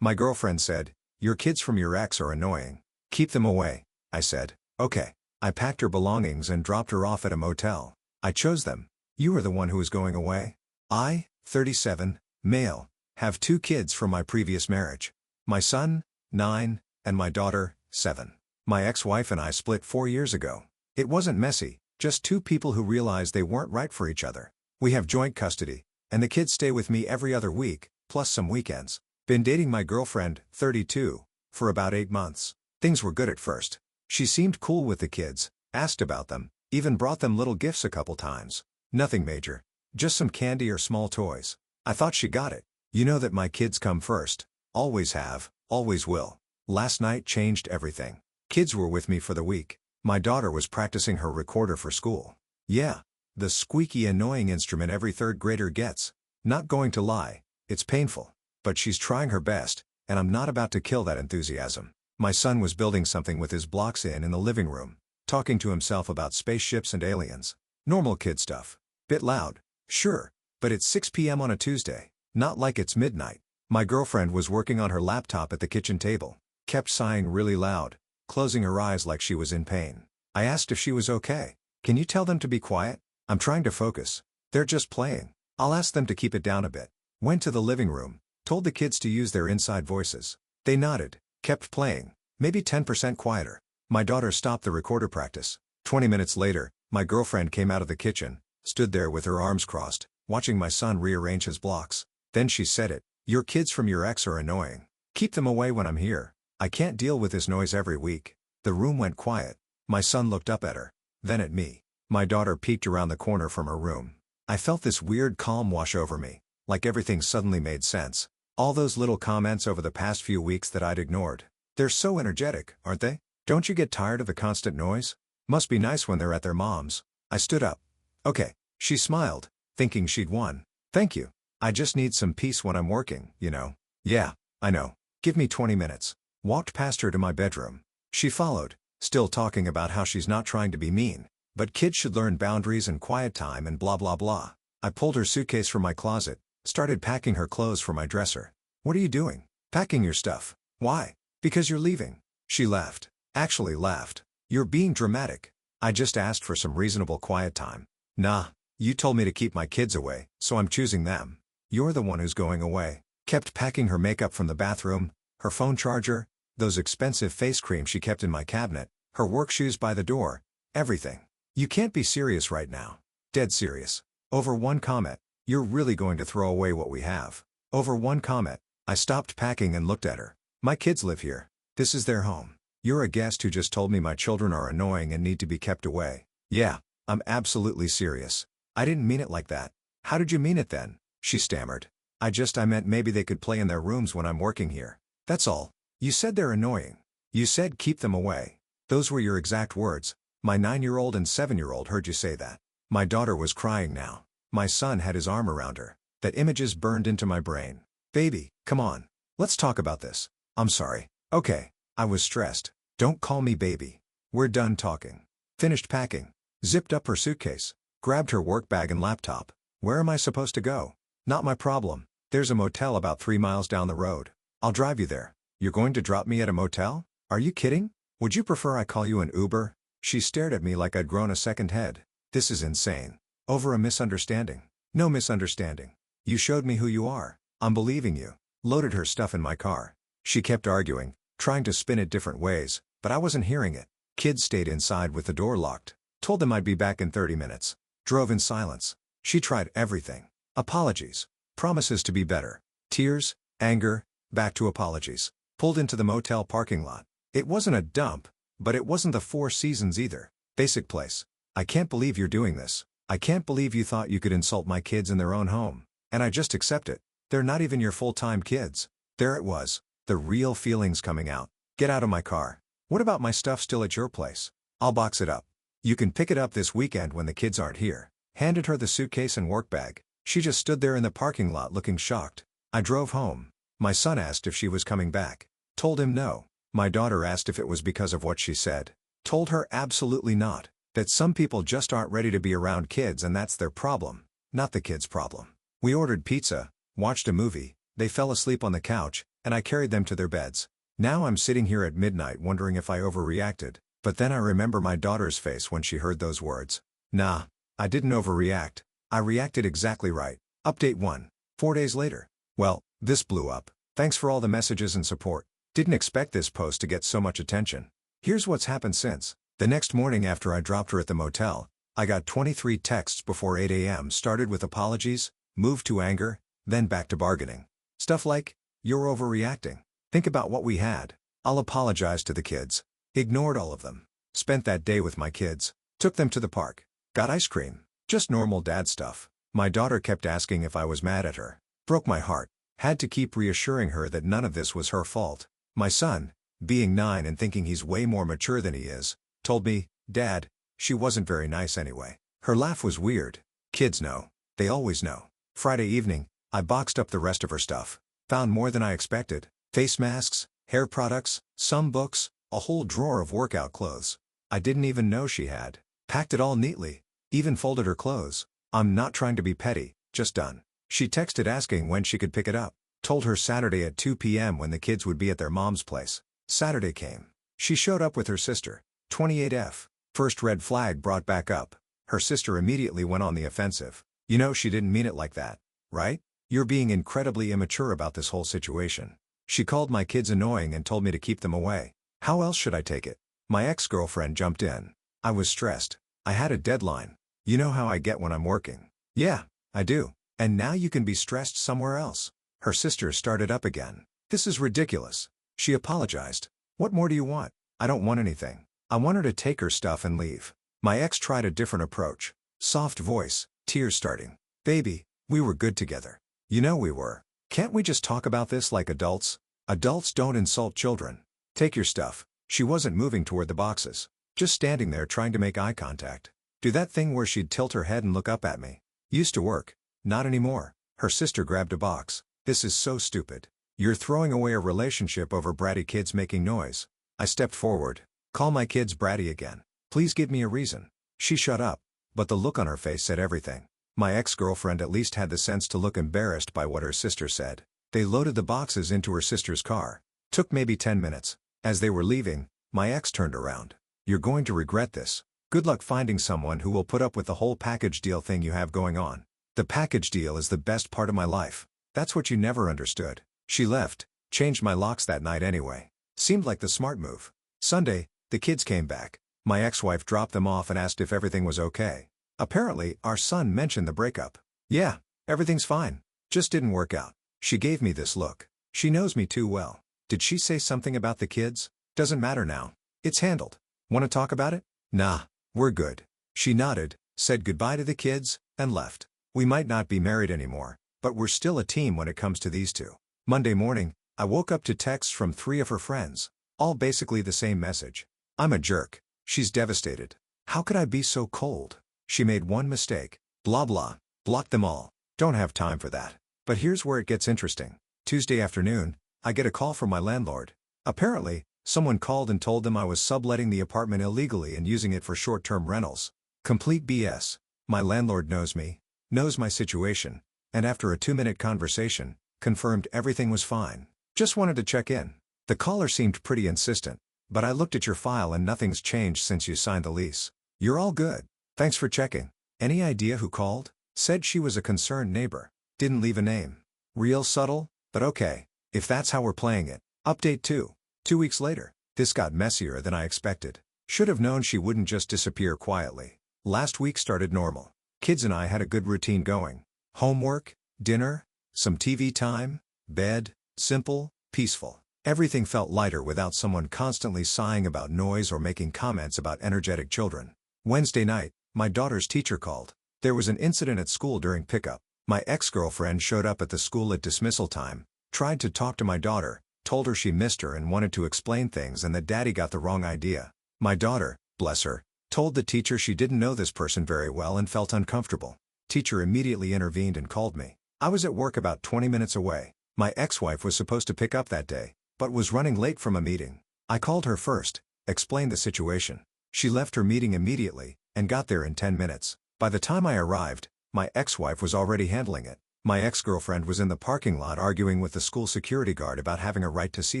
My girlfriend said, "Your kids from your ex are annoying. Keep them away." I said, "Okay." I packed her belongings and dropped her off at a motel. I chose them. You are the one who is going away? I, 37, male, have 2 kids from my previous marriage. My son, 9, and my daughter, 7. My ex-wife and I split 4 years ago. It wasn't messy, just 2 people who realized they weren't right for each other. We have joint custody, and the kids stay with me every other week, plus some weekends. Been dating my girlfriend, 32, for about 8 months. Things were good at first. She seemed cool with the kids, asked about them, even brought them little gifts a couple times. Nothing major. Just some candy or small toys. I thought she got it. You know that my kids come first. Always have, always will. Last night changed everything. Kids were with me for the week. My daughter was practicing her recorder for school. Yeah, the squeaky annoying instrument every 3rd grader gets. Not going to lie, it's painful. But she's trying her best, and I'm not about to kill that enthusiasm. My son was building something with his blocks in the living room, talking to himself about spaceships and aliens. Normal kid stuff. Bit loud, sure, but it's 6 p.m. on a Tuesday, not like it's midnight. My girlfriend was working on her laptop at the kitchen table, kept sighing really loud, closing her eyes like she was in pain. I asked if she was okay. "Can you tell them to be quiet? I'm trying to focus. They're just playing." "I'll ask them to keep it down a bit." Went to the living room, told the kids to use their inside voices. They nodded, kept playing, maybe 10% quieter. My daughter stopped the recorder practice. 20 minutes later, my girlfriend came out of the kitchen, stood there with her arms crossed, watching my son rearrange his blocks. Then she said it, "Your kids from your ex are annoying. Keep them away when I'm here. I can't deal with this noise every week." The room went quiet. My son looked up at her, then at me. My daughter peeked around the corner from her room. I felt this weird calm wash over me, like everything suddenly made sense. All those little comments over the past few weeks that I'd ignored. They're so energetic, aren't they? Don't you get tired of the constant noise? Must be nice when they're at their mom's. I stood up. "Okay." She smiled, thinking she'd won. "Thank you. I just need some peace when I'm working, you know." "Yeah, I know. Give me 20 minutes. Walked past her to my bedroom. She followed, still talking about how she's not trying to be mean, but kids should learn boundaries and quiet time and blah blah blah. I pulled her suitcase from my closet, started packing her clothes for my dresser. "What are you doing?" "Packing your stuff." "Why?" "Because you're leaving." She laughed. Actually laughed. "You're being dramatic." "I just asked for some reasonable quiet time." "Nah, you told me to keep my kids away, so I'm choosing them." "You're the one who's going away." Kept packing her makeup from the bathroom, her phone charger, those expensive face creams she kept in my cabinet, her work shoes by the door, everything. "You can't be serious right now." "Dead serious." Over one comment. "You're really going to throw away what we have." Over one comment. I stopped packing and looked at her. "My kids live here. This is their home. You're a guest who just told me my children are annoying and need to be kept away." "Yeah, I'm absolutely serious." "I didn't mean it like that." "How did you mean it then?" She stammered. I meant maybe they could play in their rooms when I'm working here. That's all." "You said they're annoying. You said keep them away." "Those were your exact words. My 9-year-old and 7-year-old heard you say that." My daughter was crying now. My son had his arm around her. That images burned into my brain. "Baby, come on. Let's talk about this." "I'm sorry." "Okay." I was stressed. "Don't call me baby. We're done talking." Finished packing. Zipped up her suitcase. Grabbed her work bag and laptop. "Where am I supposed to go?" "Not my problem. There's a motel about 3 miles down the road. I'll drive you there." "You're going to drop me at a motel? Are you kidding? Would you prefer I call you an Uber?" She stared at me like I'd grown a second head. "This is insane." "Over a misunderstanding." "No misunderstanding. You showed me who you are. I'm believing you." Loaded her stuff in my car. She kept arguing, trying to spin it different ways, but I wasn't hearing it. Kids stayed inside with the door locked. Told them I'd be back in 30 minutes. Drove in silence. She tried everything. Apologies. Promises to be better. Tears, anger, back to apologies. Pulled into the motel parking lot. It wasn't a dump, but it wasn't the Four Seasons either. Basic place. "I can't believe you're doing this. I can't believe you thought you could insult my kids in their own home. And I just accept it. They're not even your full-time kids." There it was. The real feelings coming out. "Get out of my car." "What about my stuff still at your place?" "I'll box it up. You can pick it up this weekend when the kids aren't here." Handed her the suitcase and work bag. She just stood there in the parking lot looking shocked. I drove home. My son asked if she was coming back. Told him no. My daughter asked if it was because of what she said. Told her absolutely not. That some people just aren't ready to be around kids and that's their problem, not the kids' problem. We ordered pizza, watched a movie, they fell asleep on the couch, and I carried them to their beds. Now I'm sitting here at midnight wondering if I overreacted, but then I remember my daughter's face when she heard those words. Nah, I didn't overreact. I reacted exactly right. Update 1. 4 days later. Well, this blew up. Thanks for all the messages and support. Didn't expect this post to get so much attention. Here's what's happened since. The next morning after I dropped her at the motel, I got 23 texts before 8 a.m. started with apologies, moved to anger, then back to bargaining. Stuff like, "You're overreacting. Think about what we had. I'll apologize to the kids." Ignored all of them. Spent that day with my kids. Took them to the park. Got ice cream. Just normal dad stuff. My daughter kept asking if I was mad at her. Broke my heart. Had to keep reassuring her that none of this was her fault. My son, being 9 and thinking he's way more mature than he is, told me, "Dad, she wasn't very nice anyway." Her laugh was weird. Kids know. They always know. Friday evening, I boxed up the rest of her stuff. Found more than I expected. Face masks, hair products, some books, a whole drawer of workout clothes. I didn't even know she had. Packed it all neatly. Even folded her clothes. I'm not trying to be petty, just done. She texted asking when she could pick it up. Told her Saturday at 2 p.m. when the kids would be at their mom's place. Saturday came. She showed up with her sister. 28F. First red flag brought back up. Her sister immediately went on the offensive. "You know she didn't mean it like that, right? You're being incredibly immature about this whole situation." She called my kids annoying and told me to keep them away. How else should I take it? My ex-girlfriend jumped in. I was stressed. I had a deadline. You know how I get when I'm working. Yeah, I do. And now you can be stressed somewhere else. Her sister started up again. "This is ridiculous." She apologized. "What more do you want?" "I don't want anything. I want her to take her stuff and leave." My ex tried a different approach. Soft voice, tears starting. "Baby, we were good together. You know we were. Can't we just talk about this like adults? Adults don't insult children. Take your stuff." She wasn't moving toward the boxes. Just standing there trying to make eye contact. Do that thing where she'd tilt her head and look up at me. Used to work. Not anymore. Her sister grabbed a box. "This is so stupid. You're throwing away a relationship over bratty kids making noise." I stepped forward. "Call my kids bratty again. Please give me a reason." She shut up, but the look on her face said everything. My ex-girlfriend at least had the sense to look embarrassed by what her sister said. They loaded the boxes into her sister's car. Took maybe 10 minutes. As they were leaving, my ex turned around. "You're going to regret this. Good luck finding someone who will put up with the whole package deal thing you have going on." The package deal is the best part of my life. That's what you never understood. She left, changed my locks that night anyway. Seemed like the smart move. Sunday, the kids came back. My ex-wife dropped them off and asked if everything was okay. Apparently, our son mentioned the breakup. "Yeah, everything's fine. Just didn't work out." She gave me this look. She knows me too well. Did she say something about the kids? Doesn't matter now. It's handled. Want to talk about it? Nah, we're good. She nodded, said goodbye to the kids, and left. We might not be married anymore, but we're still a team when it comes to these two. Monday morning, I woke up to texts from 3 of her friends. All basically the same message. "I'm a jerk." She's devastated. "How could I be so cold? She made one mistake. Blah blah." Blocked them all. Don't have time for that. But here's where it gets interesting. Tuesday afternoon, I get a call from my landlord. Apparently, someone called and told them I was subletting the apartment illegally and using it for short-term rentals. Complete BS. My landlord knows me, knows my situation, and after a 2-minute conversation, confirmed everything was fine. "Just wanted to check in." The caller seemed pretty insistent, but I looked at your file and nothing's changed since you signed the lease. "You're all good. Thanks for checking." Any idea who called? Said she was a concerned neighbor. Didn't leave a name. Real subtle, but okay. If that's how we're playing it. Update 2. 2 weeks later. This got messier than I expected. Should have known she wouldn't just disappear quietly. Last week started normal. Kids and I had a good routine going. Homework, dinner, some TV time, bed, simple, peaceful. Everything felt lighter without someone constantly sighing about noise or making comments about energetic children. Wednesday night, my daughter's teacher called. There was an incident at school during pickup. My ex-girlfriend showed up at the school at dismissal time, tried to talk to my daughter, told her she missed her and wanted to explain things and that daddy got the wrong idea. My daughter, bless her, told the teacher she didn't know this person very well and felt uncomfortable. Teacher immediately intervened and called me. I was at work about 20 minutes away. My ex-wife was supposed to pick up that day, but was running late from a meeting. I called her first, explained the situation. She left her meeting immediately, and got there in 10 minutes. By the time I arrived, my ex-wife was already handling it. My ex-girlfriend was in the parking lot arguing with the school security guard about having a right to see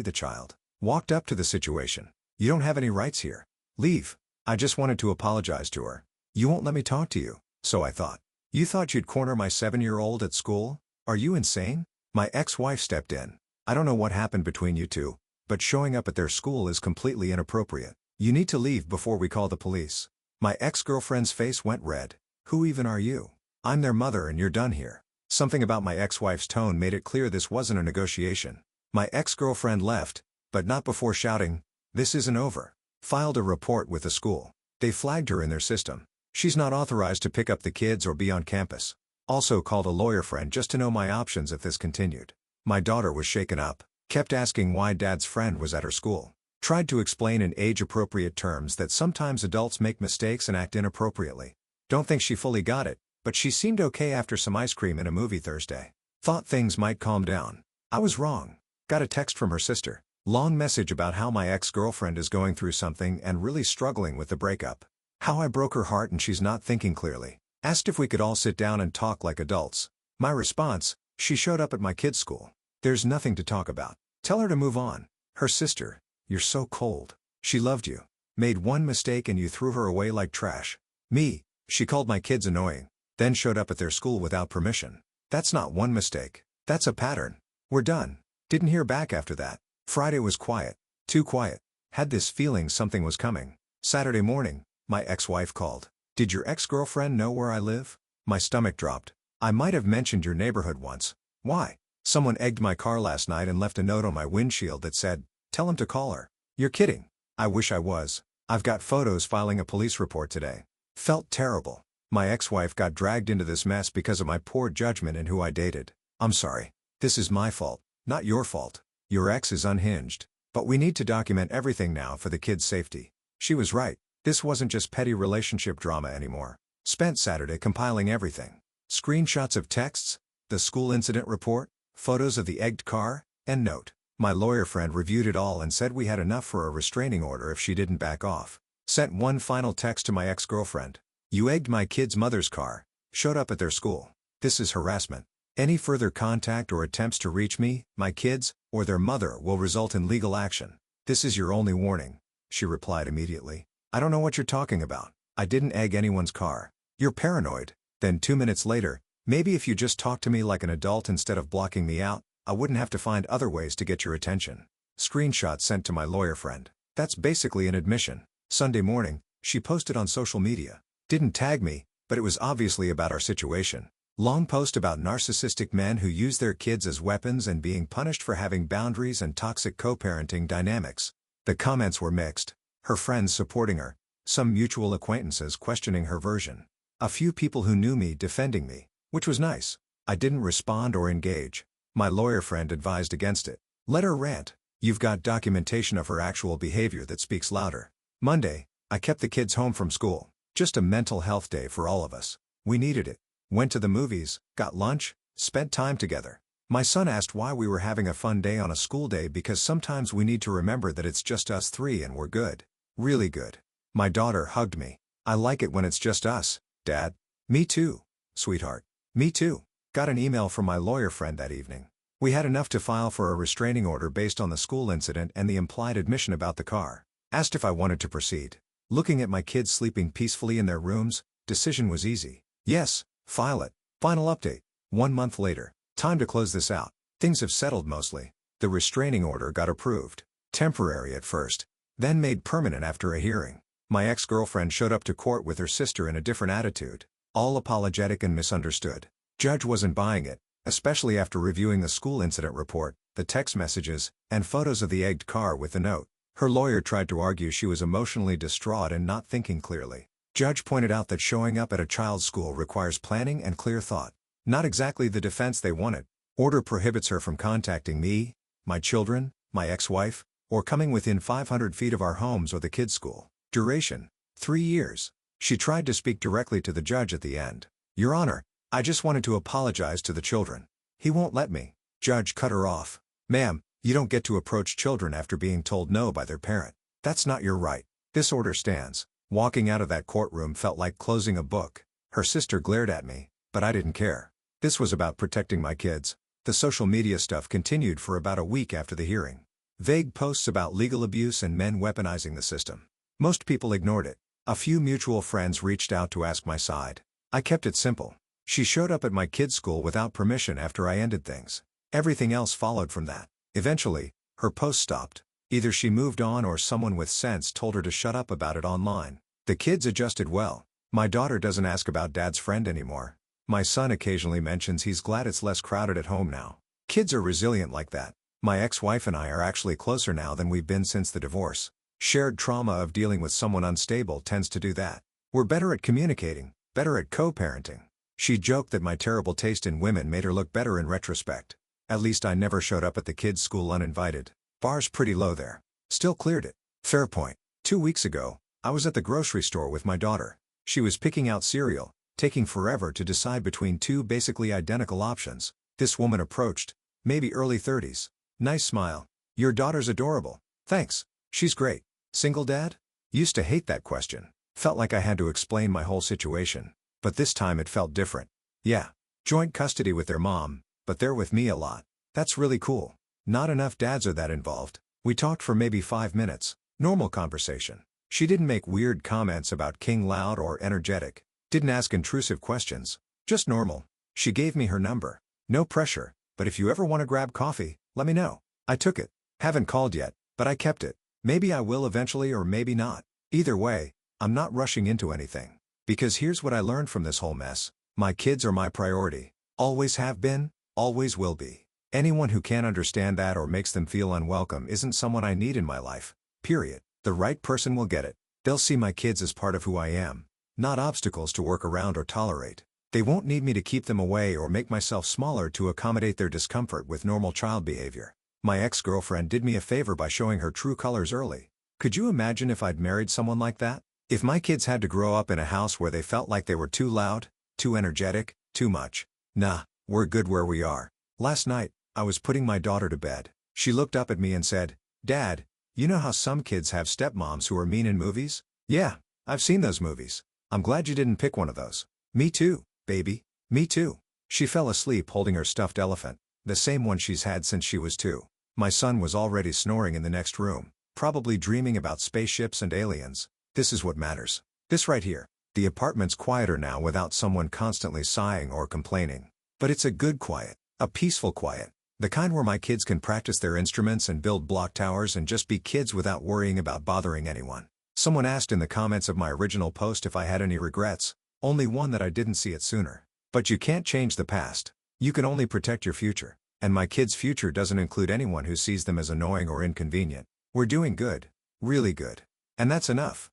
the child. Walked up to the situation. You don't have any rights here. Leave. I just wanted to apologize to her. You won't let me talk to you, so I thought. You thought you'd corner my 7-year-old at school? Are you insane? My ex-wife stepped in. I don't know what happened between you two, but showing up at their school is completely inappropriate. You need to leave before we call the police. My ex-girlfriend's face went red. Who even are you? I'm their mother and you're done here. Something about my ex-wife's tone made it clear this wasn't a negotiation. My ex-girlfriend left, but not before shouting, "This isn't over." Filed a report with the school. They flagged her in their system. She's not authorized to pick up the kids or be on campus. Also called a lawyer friend just to know my options if this continued. My daughter was shaken up, kept asking why dad's friend was at her school. Tried to explain in age-appropriate terms that sometimes adults make mistakes and act inappropriately. Don't think she fully got it, but she seemed okay after some ice cream in a movie Thursday. Thought things might calm down. I was wrong. Got a text from her sister. Long message about how my ex-girlfriend is going through something and really struggling with the breakup. How I broke her heart and she's not thinking clearly. Asked if we could all sit down and talk like adults. My response, she showed up at my kid's school. There's nothing to talk about. Tell her to move on. Her sister, you're so cold. She loved you. Made one mistake and you threw her away like trash. Me, she called my kids annoying. Then showed up at their school without permission. That's not one mistake. That's a pattern. We're done. Didn't hear back after that. Friday was quiet. Too quiet. Had this feeling something was coming. Saturday morning, my ex-wife called. Did your ex-girlfriend know where I live? My stomach dropped. I might have mentioned your neighborhood once. Why? Someone egged my car last night and left a note on my windshield that said, "Tell him to call her." You're kidding. I wish I was. I've got photos filing a police report today. Felt terrible. My ex-wife got dragged into this mess because of my poor judgment in who I dated. I'm sorry. This is my fault, not your fault. Your ex is unhinged. But we need to document everything now for the kids' safety. She was right. This wasn't just petty relationship drama anymore. Spent Saturday compiling everything. Screenshots of texts, the school incident report, photos of the egged car, and note. My lawyer friend reviewed it all and said we had enough for a restraining order if she didn't back off. Sent one final text to my ex-girlfriend. You egged my kid's mother's car, showed up at their school. This is harassment. Any further contact or attempts to reach me, my kids, or their mother will result in legal action. This is your only warning. She replied immediately. I don't know what you're talking about. I didn't egg anyone's car. You're paranoid. Then 2 minutes later, maybe if you just talk to me like an adult instead of blocking me out, I wouldn't have to find other ways to get your attention. Screenshot sent to my lawyer friend. That's basically an admission. Sunday morning, she posted on social media. Didn't tag me, but it was obviously about our situation. Long post about narcissistic men who use their kids as weapons and being punished for having boundaries and toxic co-parenting dynamics. The comments were mixed. Her friends supporting her, some mutual acquaintances questioning her version. A few people who knew me defending me, which was nice. I didn't respond or engage. My lawyer friend advised against it. Let her rant. You've got documentation of her actual behavior that speaks louder. Monday, I kept the kids home from school. Just a mental health day for all of us. We needed it. Went to the movies, got lunch, spent time together. My son asked why we were having a fun day on a school day because sometimes we need to remember that it's just us three and we're good. Really good. My daughter hugged me. I like it when it's just us, Dad. Me too, sweetheart. Me too. Got an email from my lawyer friend that evening. We had enough to file for a restraining order based on the school incident and the implied admission about the car. Asked if I wanted to proceed. Looking at my kids sleeping peacefully in their rooms, decision was easy. Yes, file it. Final update. 1 month later. Time to close this out. Things have settled mostly. The restraining order got approved. Temporary at first, then made permanent after a hearing. My ex-girlfriend showed up to court with her sister in a different attitude. All apologetic and misunderstood. Judge wasn't buying it, especially after reviewing the school incident report, the text messages, and photos of the egged car with the note. Her lawyer tried to argue she was emotionally distraught and not thinking clearly. Judge pointed out that showing up at a child's school requires planning and clear thought. Not exactly the defense they wanted. Order prohibits her from contacting me, my children, my ex-wife, or coming within 500 feet of our homes or the kids' school. Duration: 3 years. She tried to speak directly to the judge at the end. Your Honor, I just wanted to apologize to the children. He won't let me. Judge cut her off. Ma'am, you don't get to approach children after being told no by their parent. That's not your right. This order stands. Walking out of that courtroom felt like closing a book. Her sister glared at me, but I didn't care. This was about protecting my kids. The social media stuff continued for about a week after the hearing. Vague posts about legal abuse and men weaponizing the system. Most people ignored it. A few mutual friends reached out to ask my side. I kept it simple. She showed up at my kid's school without permission after I ended things. Everything else followed from that. Eventually, her post stopped. Either she moved on or someone with sense told her to shut up about it online. The kids adjusted well. My daughter doesn't ask about dad's friend anymore. My son occasionally mentions he's glad it's less crowded at home now. Kids are resilient like that. My ex-wife and I are actually closer now than we've been since the divorce. Shared trauma of dealing with someone unstable tends to do that. We're better at communicating, better at co-parenting. She joked that my terrible taste in women made her look better in retrospect. At least I never showed up at the kids' school uninvited. Bar's pretty low there. Still cleared it. Fair point. 2 weeks ago, I was at the grocery store with my daughter. She was picking out cereal, taking forever to decide between two basically identical options. This woman approached, maybe early 30s. Nice smile. Your daughter's adorable. Thanks. She's great. Single dad? Used to hate that question. Felt like I had to explain my whole situation. But this time it felt different. Yeah. Joint custody with their mom, but they're with me a lot. That's really cool. Not enough dads are that involved. We talked for maybe 5 minutes. Normal conversation. She didn't make weird comments about King Loud or energetic. Didn't ask intrusive questions. Just normal. She gave me her number. No pressure, but if you ever want to grab coffee, let me know. I took it. Haven't called yet, but I kept it. Maybe I will eventually or maybe not. Either way, I'm not rushing into anything. Because here's what I learned from this whole mess. My kids are my priority. Always have been, always will be. Anyone who can't understand that or makes them feel unwelcome isn't someone I need in my life. Period. The right person will get it. They'll see my kids as part of who I am, not obstacles to work around or tolerate. They won't need me to keep them away or make myself smaller to accommodate their discomfort with normal child behavior. My ex-girlfriend did me a favor by showing her true colors early. Could you imagine if I'd married someone like that? If my kids had to grow up in a house where they felt like they were too loud, too energetic, too much. Nah, we're good where we are. Last night, I was putting my daughter to bed. She looked up at me and said, "Dad, you know how some kids have stepmoms who are mean in movies?" "Yeah, I've seen those movies. I'm glad you didn't pick one of those." "Me too, baby. Me too." She fell asleep holding her stuffed elephant, the same one she's had since she was 2. My son was already snoring in the next room, probably dreaming about spaceships and aliens. This is what matters. This right here. The apartment's quieter now without someone constantly sighing or complaining. But it's a good quiet, a peaceful quiet. The kind where my kids can practice their instruments and build block towers and just be kids without worrying about bothering anyone. Someone asked in the comments of my original post if I had any regrets. Only one, that I didn't see it sooner. But you can't change the past. You can only protect your future. And my kids' future doesn't include anyone who sees them as annoying or inconvenient. We're doing good. Really good. And that's enough.